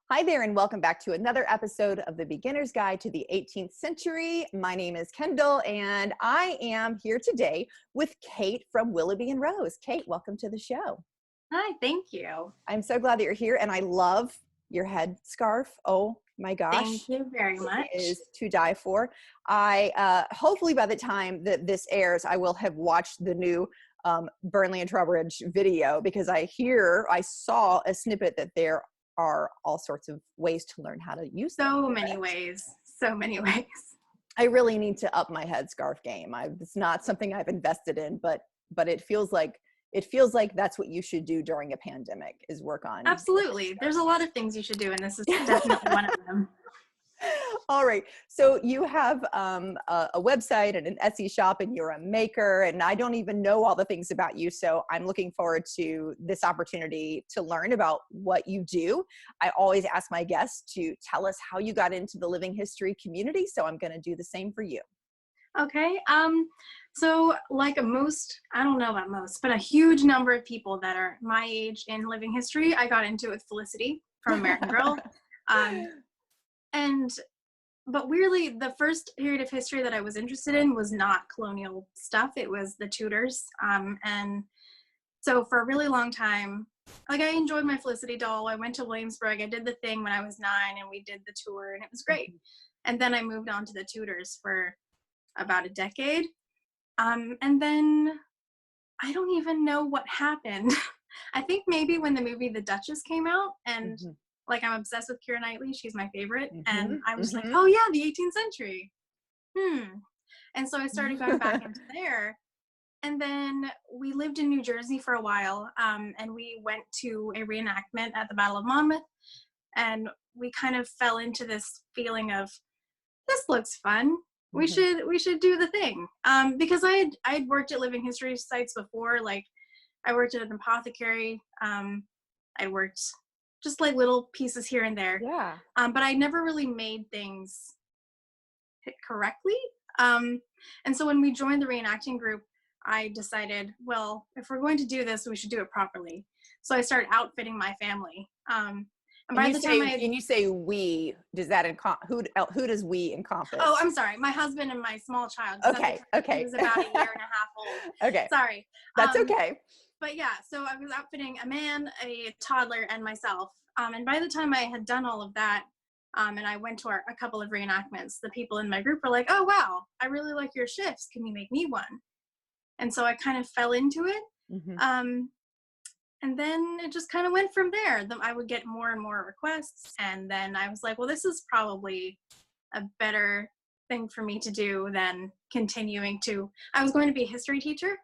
Hi there, and welcome back to another episode of the Beginner's Guide to the 18th Century. My name is Kendall, and I am here today with Cait from Willoughby Rose. Cait, welcome to the show. Hi, thank you. I'm so glad that you're here, and I love your head scarf. Oh my gosh. Thank you very much. It is to die for. I hopefully by the time that this airs, I will have watched the new Burnley and Trowbridge video, because I saw a snippet that there are all sorts of ways to learn how to use them. So many ways. I really need to up my headscarf game. It's not something I've invested in, but it feels like that's what you should do during a pandemic, is work on. Absolutely. There's a lot of things you should do, and this is definitely one of them. All right. So you have a website and an Etsy shop, and you're a maker, and I don't even know all the things about you. So I'm looking forward to this opportunity to learn about what you do. I always ask my guests to tell us how you got into the living history community. So I'm going to do the same for you. Okay. So like I don't know about most, but a huge number of people that are my age in living history, I got into it with Felicity from American Girl. But weirdly, the first period of history that I was interested in was not colonial stuff. It was the Tudors. And so for a really long time, like, I enjoyed my Felicity doll. I went to Williamsburg. I did the thing when I was 9, and we did the tour, and it was great. And then I moved on to the Tudors for about a decade. And then I don't even know what happened. I think maybe when the movie The Duchess came out, and like, I'm obsessed with Keira Knightley. She's my favorite. And I was like, oh yeah, the 18th century. And so I started going back into there. And then we lived in New Jersey for a while. And we went to a reenactment at the Battle of Monmouth. And we kind of fell into this feeling of, this looks fun. We should do the thing. Because I'd worked at living history sites before. Like, I worked at an apothecary. I worked just like little pieces here and there. Yeah. But I never really made things hit correctly. And so when we joined the reenacting group, I decided, well, if we're going to do this, we should do it properly. So I started outfitting my family. And by the time you say we, does that who does we encompass? Oh, I'm sorry, my husband and my small child. Okay. He was about a year and a half old. Okay. Sorry. That's okay. But yeah, so I was outfitting a man, a toddler, and myself. And by the time I had done all of that, and I went to a couple of reenactments, the people in my group were like, oh, wow, I really like your shifts. Can you make me one? And so I kind of fell into it. And then it just kind of went from there. I would get more and more requests. And then I was like, well, this is probably a better thing for me to do than continuing to, I was going to be a history teacher.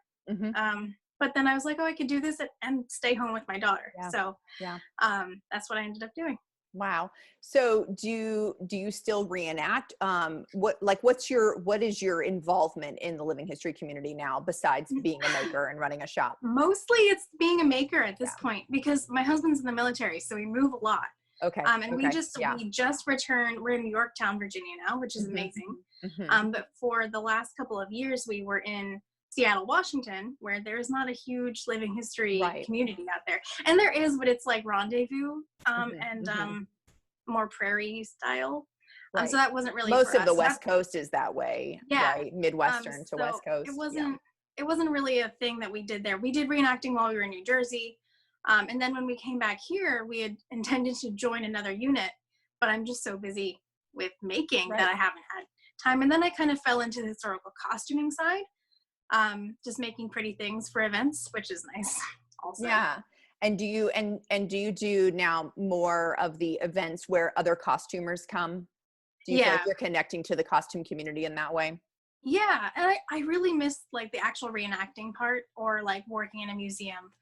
But then I was like, oh, I could do this and stay home with my daughter. Yeah. So that's what I ended up doing. Wow. So do you still reenact? What is your involvement in the living history community now, besides being a maker and running a shop? Mostly it's being a maker at this point, because my husband's in the military, so we move a lot. Okay. And we just returned. We're in Yorktown, Virginia now, which is amazing. But for the last couple of years, we were in Seattle, Washington, where there's not a huge living history community out there. And there is, but it's like Rendezvous and more prairie style. So that wasn't really most for of us. the West Coast is that way. Yeah. Right? Midwestern to West Coast. It wasn't really a thing that we did there. We did reenacting while we were in New Jersey. And then when we came back here, we had intended to join another unit, but I'm just so busy with making that I haven't had time. And then I kind of fell into the historical costuming side. Just making pretty things for events, which is nice also. Yeah. And do you do now more of the events where other costumers come? Do you feel like you're connecting to the costume community in that way? Yeah. And I really miss like the actual reenacting part, or like working in a museum.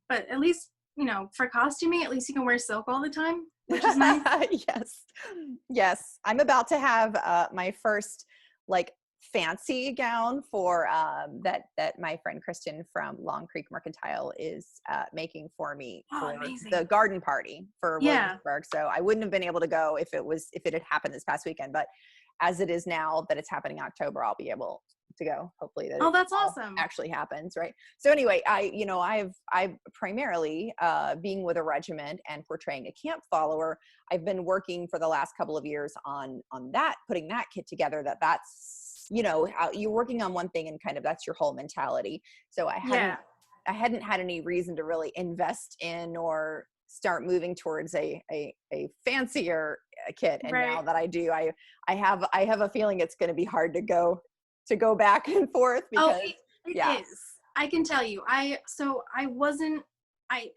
But at least, for costuming, at least you can wear silk all the time, which is nice. Yes. I'm about to have my first fancy gown for that my friend Kristen from Long Creek Mercantile is making for me for the garden party for Williamsburg. So I wouldn't have been able to go if it had happened this past weekend, but as it is now that it's happening in October, I'll be able to go. Hopefully that Oh, it that's all awesome. actually happens, right? So anyway, I've primarily being with a regiment and portraying a camp follower. I've been working for the last couple of years on that, putting that kit together. That's how you're working on one thing and kind of that's your whole mentality. So Yeah. I hadn't had any reason to really invest in or start moving towards a fancier kit. And now Right. that I do, I have a feeling it's going to be hard to go back and forth Oh, because it yeah. is. I can tell you. I wasn't I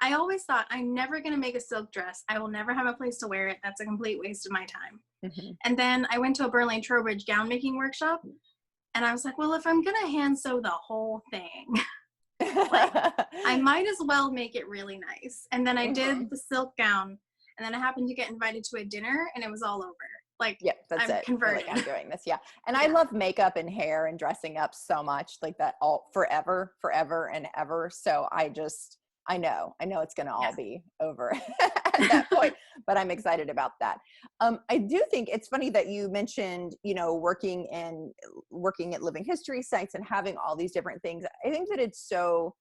I always thought I'm never going to make a silk dress. I will never have a place to wear it. That's a complete waste of my time. Mhm. And then I went to a Berlin Trowbridge gown making workshop, and I was like, well, if I'm going to hand sew the whole thing, like I might as well make it really nice. And then I did Mhm. the silk gown, and then I happened to get invited to a dinner, and it was all over. Like, Yeah, that's I'm it. You're like, converted. I'm doing this. Yeah. And I Yeah. love makeup and hair and dressing up so much, like that all forever and ever. So I know it's going to all Yes. be over at that point, but I'm excited about that. I do think it's funny that you mentioned, working at living history sites and having all these different things. I think that it's so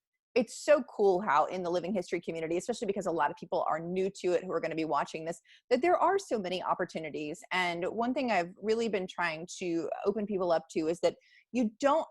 cool how in the living history community, especially because a lot of people are new to it who are going to be watching this, that there are so many opportunities. And one thing I've really been trying to open people up to is that you don't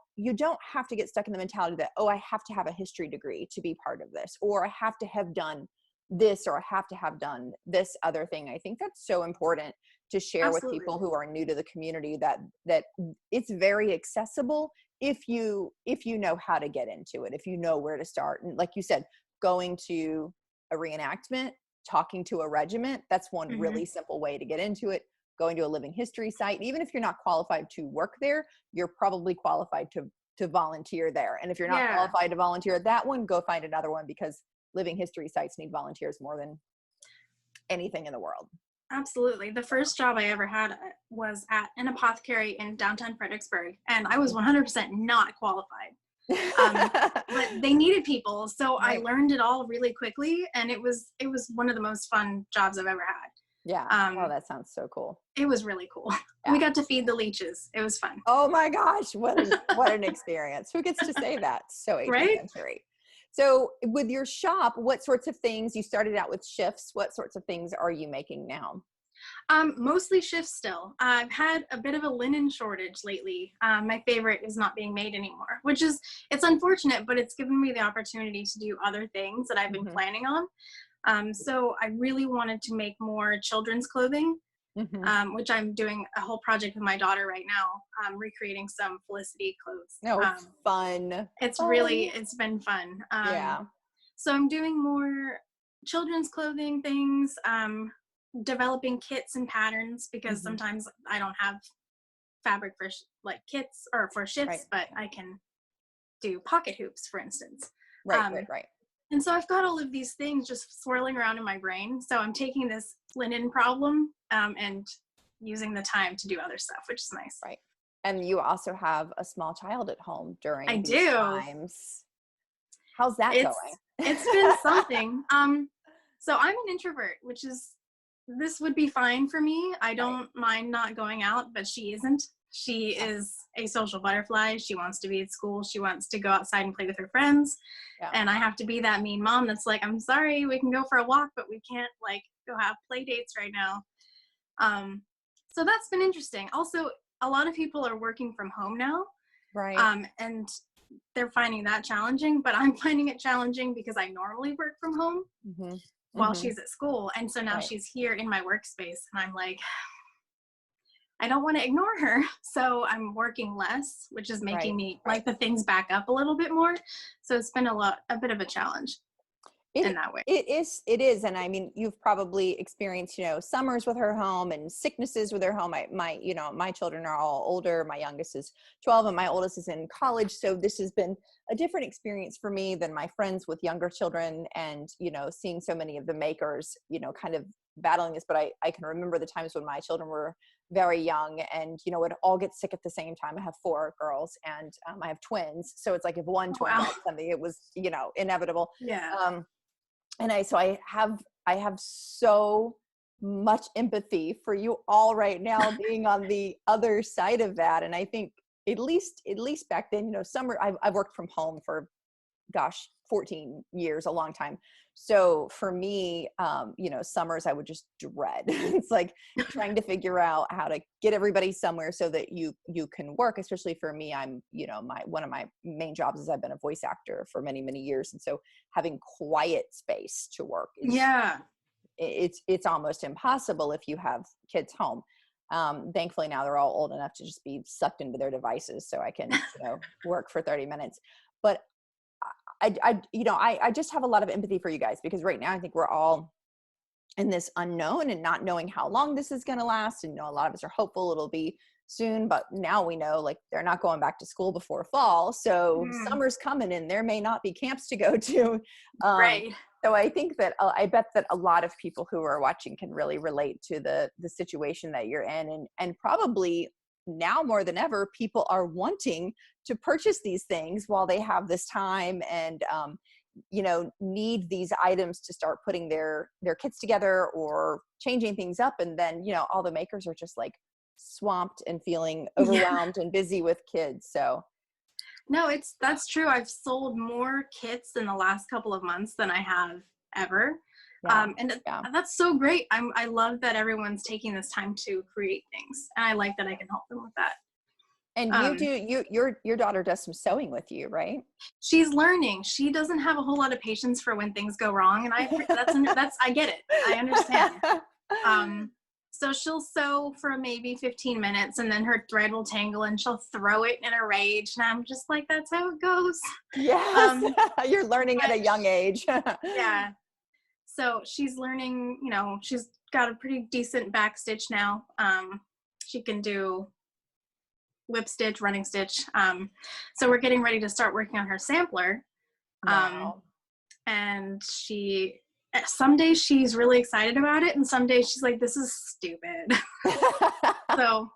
have to get stuck in the mentality that, oh, I have to have a history degree to be part of this, or I have to have done this, or I have to have done this other thing. I think that's so important to share with Absolutely. people who are new to the community, that it's very accessible if you know how to get into it, if you know where to start. And like you said, going to a reenactment, talking to a regiment, that's one Mm-hmm. really simple way to get into it. Going to a living history site, even if you're not qualified to work there, you're probably qualified to volunteer there. And if you're not Yeah. qualified to volunteer at that one, go find another one, because living history sites need volunteers more than anything in the world. Absolutely. The first job I ever had was at an apothecary in downtown Fredericksburg, and I was 100% not qualified. But they needed people, so I Right. learned it all really quickly, and it was one of the most fun jobs I've ever had. Yeah. Oh, Um, that sounds so cool. it was really cool. We Yeah. got to feed the leeches. It was fun. Oh my gosh, what an experience. Who gets to say that? So 18th Right? century. So with your shop, what sorts of things, you started out with shifts, what sorts of things are you making now? Mostly shifts still. I've had a bit of a linen shortage lately. My favorite is not being made anymore, which is, it's unfortunate, but it's given me the opportunity to do other things that I've been Mhm. planning on. So I really wanted to make more children's clothing, Mhm. which I'm doing a whole project with my daughter right now, recreating some Felicity clothes. No, fun. Fun. It's been fun. Yeah. So I'm doing more children's clothing things, developing kits and patterns, because Mhm. sometimes I don't have fabric for like kits or for Right. shifts, but I can do pocket hoops, for instance. Right, right, Um, right. and so I've got all of these things just swirling around in my brain. So I'm taking this linen problem, and using the time to do other stuff, which is nice. Right. And you also have a small child at home I during these do. times. How's that It's going? it's been something. So I'm an introvert, which is, this would be fine for me. I Right. don't mind not going out, but she isn't. She Yeah. is a social butterfly. She wants to be at school. She wants to go outside and play with her friends. Yeah. And I have to be that mean mom that's like, I'm sorry, we can go for a walk, but we can't like go have play dates right now. So that's been interesting. Also, a lot of people are working from home now. Right. And they're finding that challenging, but I'm finding it challenging because I normally work from home Mhm. while Mhm. she's at school. And so now Right. she's here in my workspace, and I'm like, I don't want to ignore her. So I'm working less, which is making Right. me Right. like the things back up a little bit more. So it's been a bit of a challenge in that way. It is. And I mean, you've probably experienced, summers with her home and sicknesses with her home. My children are all older. My youngest is 12 and my oldest is in college. So this has been a different experience for me than my friends with younger children, and, seeing so many of the makers, kind of battling this. But I can remember the times when my children were very young and, would all get sick at the same time. I have 4 girls and I have twins. So it's like if one Oh, twin wow. got something, it was, inevitable. Yeah. And I have so much empathy for you all right now, being on the other side of that. And I think at least back then, summer, I've worked from home for, gosh, 14 years, a long time. So for me, summers I would just dread. It's like trying to figure out how to get everybody somewhere so that you can work, especially for me. I'm, one of my main jobs is I've been a voice actor for many, many years. And so having quiet space to work is, it's almost impossible if you have kids home. Thankfully now they're all old enough to just be sucked into their devices so I can, work for 30 minutes. But I just have a lot of empathy for you guys, because right now I think we're all in this unknown and not knowing how long this is going to last. And, a lot of us are hopeful it'll be soon, but now we know, like, they're not going back to school before fall. So summer's coming and there may not be camps to go to. Right. So I think that I bet that a lot of people who are watching can really relate to the situation that you're in, and probably now more than ever, people are wanting to purchase these things while they have this time and, need these items to start putting their kits together or changing things up. And then, all the makers are just like swamped and feeling overwhelmed and busy with kids. So. No, that's true. I've sold more kits in the last couple of months than I have ever. That's so great. I love that everyone's taking this time to create things, and I like that I can help them with that. And your daughter does some sewing with you, right? She's learning. She doesn't have a whole lot of patience for when things go wrong, and I get it. I understand. So she'll sew for maybe 15 minutes and then her thread will tangle and she'll throw it in a rage. And I'm just like, that's how it goes. Yes. You're learning at a young age. Yeah. So she's learning, she's got a pretty decent back stitch now. She can do whip stitch, running stitch. So we're getting ready to start working on her sampler. Wow. And some days she's really excited about it, and some days she's like, this is stupid. So,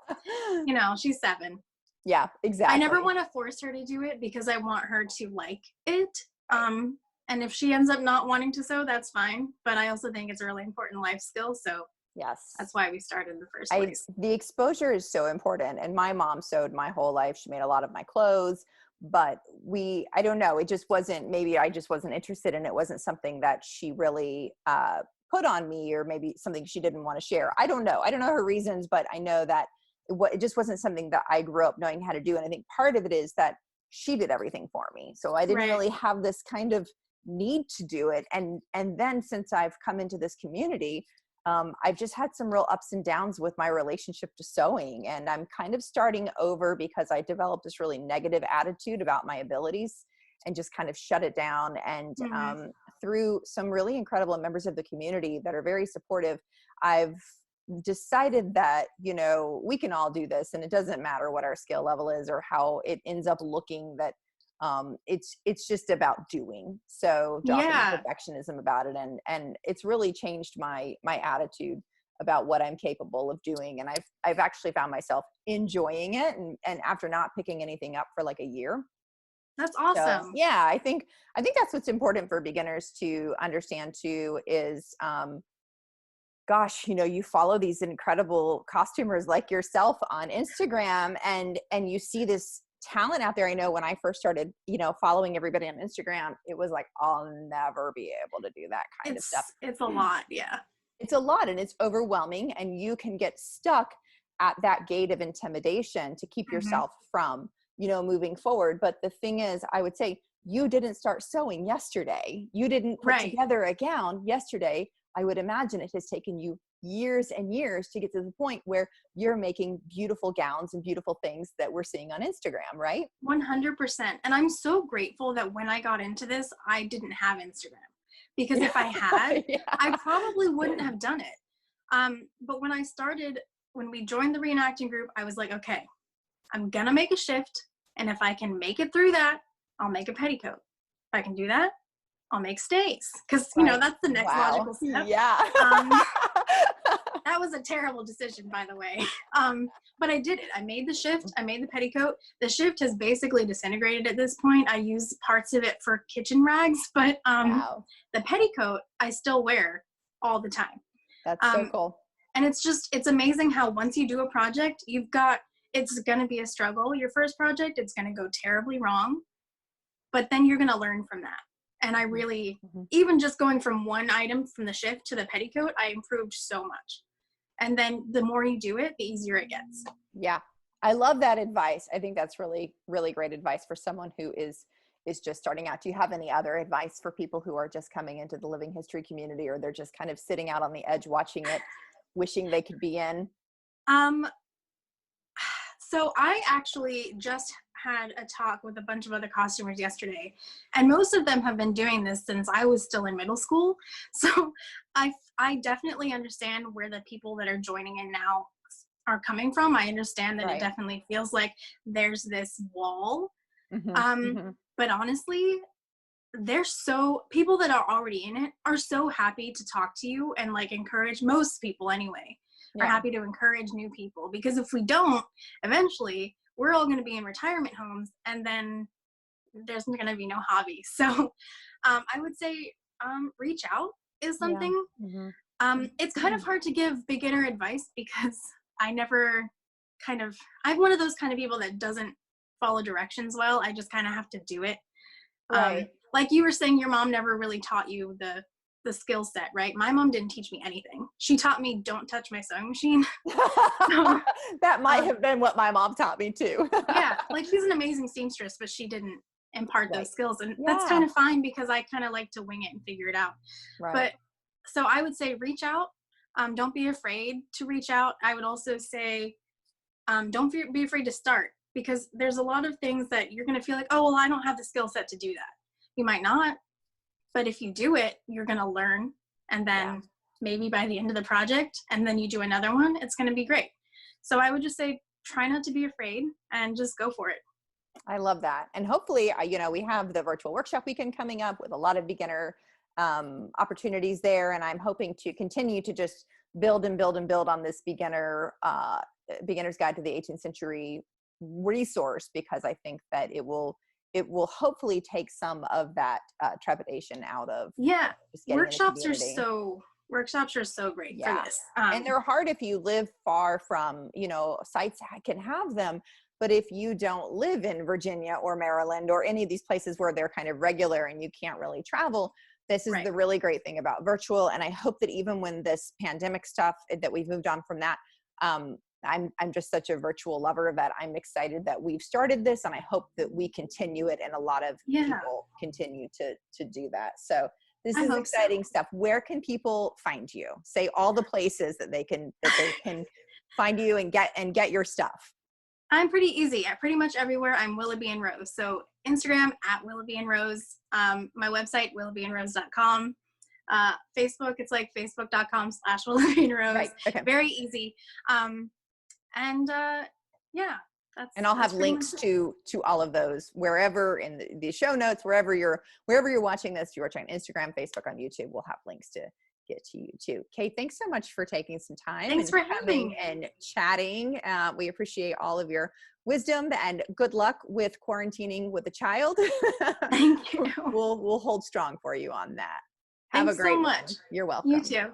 she's 7. Yeah, exactly. I never want to force her to do it because I want her to like it. And if she ends up not wanting to sew, that's fine. But I also think it's a really important life skill. So yes, that's why we started in the first place. The exposure is so important. And my mom sewed my whole life. She made a lot of my clothes. But I don't know, it just wasn't, maybe I just wasn't interested in it. It wasn't something that she really put on me, or maybe something she didn't want to share. I don't know her reasons, but I know that it just wasn't something that I grew up knowing how to do. And I think part of it is that she did everything for me. So I didn't really have this kind of need to do it. And then since I've come into this community, I've just had some real ups and downs with my relationship to sewing, and I'm kind of starting over because I developed this really negative attitude about my abilities and just kind of shut it down. And through some really incredible members of the community that are very supportive, I've decided that, we can all do this, and it doesn't matter what our skill level is or how it ends up looking, that it's just about doing. So dropping perfectionism about it, and it's really changed my attitude about what I'm capable of doing. And I've actually found myself enjoying it, and after not picking anything up for like a year. That's awesome. So, yeah, I think that's what's important for beginners to understand too, is gosh, you follow these incredible costumers like yourself on Instagram, and you see this talent out there. I know when I first started, following everybody on Instagram, it was like, I'll never be able to do that kind of stuff. It's a lot. Yeah. It's a lot, and it's overwhelming, and you can get stuck at that gate of intimidation to keep yourself from, moving forward. But the thing is, I would say, you didn't start sewing yesterday. You didn't put together a gown yesterday. I would imagine it has taken you years and years to get to the point where you're making beautiful gowns and beautiful things that we're seeing on Instagram, right? 100%. And I'm so grateful that when I got into this, I didn't have Instagram, because if I had, I probably wouldn't have done it. But when we joined the reenacting group, I was like, okay, I'm going to make a shift. And if I can make it through that, I'll make a petticoat. If I can do that, I'll make stays. Because, that's the next logical step. Yeah. That was a terrible decision, by the way. But I did it. I made the shift. I made the petticoat. The shift has basically disintegrated at this point. I use parts of it for kitchen rags, but the petticoat I still wear all the time. That's so cool. And it's amazing how once you do a project, you've got it's going to be a struggle. Your first project, it's going to go terribly wrong, but then you're going to learn from that. And I really, even just going from one item from the shift to the petticoat, I improved so much. And then the more you do it, the easier it gets. Yeah. I love that advice. I think that's really, really great advice for someone who is just starting out. Do you have any other advice for people who are just coming into the living history community, or they're just kind of sitting out on the edge watching it, wishing they could be in? So I actually just had a talk with a bunch of other costumers yesterday, and most of them have been doing this since I was still in middle school. So I definitely understand where the people that are joining in now are coming from. I understand that it definitely feels like there's this wall. But honestly, people that are already in it are so happy to talk to you and like encourage, most people anyway, are happy to encourage new people, because if we don't, eventually we're all going to be in retirement homes, and then there's going to be no hobby. So I would say reach out is something. It's kind of hard to give beginner advice because I'm one of those kind of people that doesn't follow directions well. I just kind of have to do it. Like you were saying, your mom never really taught you the skill set, right? My mom didn't teach me anything. She taught me don't touch my sewing machine. So, that might have been what my mom taught me too. Yeah, like she's an amazing seamstress, but she didn't impart those skills, and that's kind of fine because I kind of like to wing it and figure it out. But so I would say reach out. Don't be afraid to reach out. I would also say don't be afraid to start, because there's a lot of things that you're going to feel like, oh, well, I don't have the skill set to do that. You might not, but if you do it, you're going to learn. And then maybe by the end of the project, and then you do another one, it's going to be great. So I would just say, try not to be afraid and just go for it. I love that. And hopefully, we have the virtual workshop weekend coming up with a lot of beginner opportunities there. And I'm hoping to continue to just build and build and build on this beginner's guide to the 18th century resource, because I think that it will hopefully take some of that trepidation out of just getting workshops are so great for this. And they're hard if you live far from, sites can have them, but if you don't live in Virginia or Maryland or any of these places where they're kind of regular and you can't really travel, this is the really great thing about virtual. And I hope that even when this pandemic stuff, that we've moved on from that, I'm just such a virtual lover that I'm excited that we've started this, and I hope that we continue it, and a lot of people continue to do that. So this is exciting stuff. Where can people find you? Say all the places that they can find you and get your stuff. I'm pretty easy. Pretty much everywhere I'm Willoughby Rose. So Instagram at Willoughby Rose. My website, willoughbyandrose.com. Facebook, it's like facebook.com/Willoughby Rose. Right. Okay. Very easy. And I'll have links to all of those wherever in the show notes, wherever you're watching this, you're watching Instagram, Facebook, on YouTube, we'll have links to get to you too. Cait, thanks so much for taking some time. Thanks for coming and chatting. We appreciate all of your wisdom, and good luck with quarantining with a child. Thank you. We'll hold strong for you on that. Have a great one. You're welcome. You too.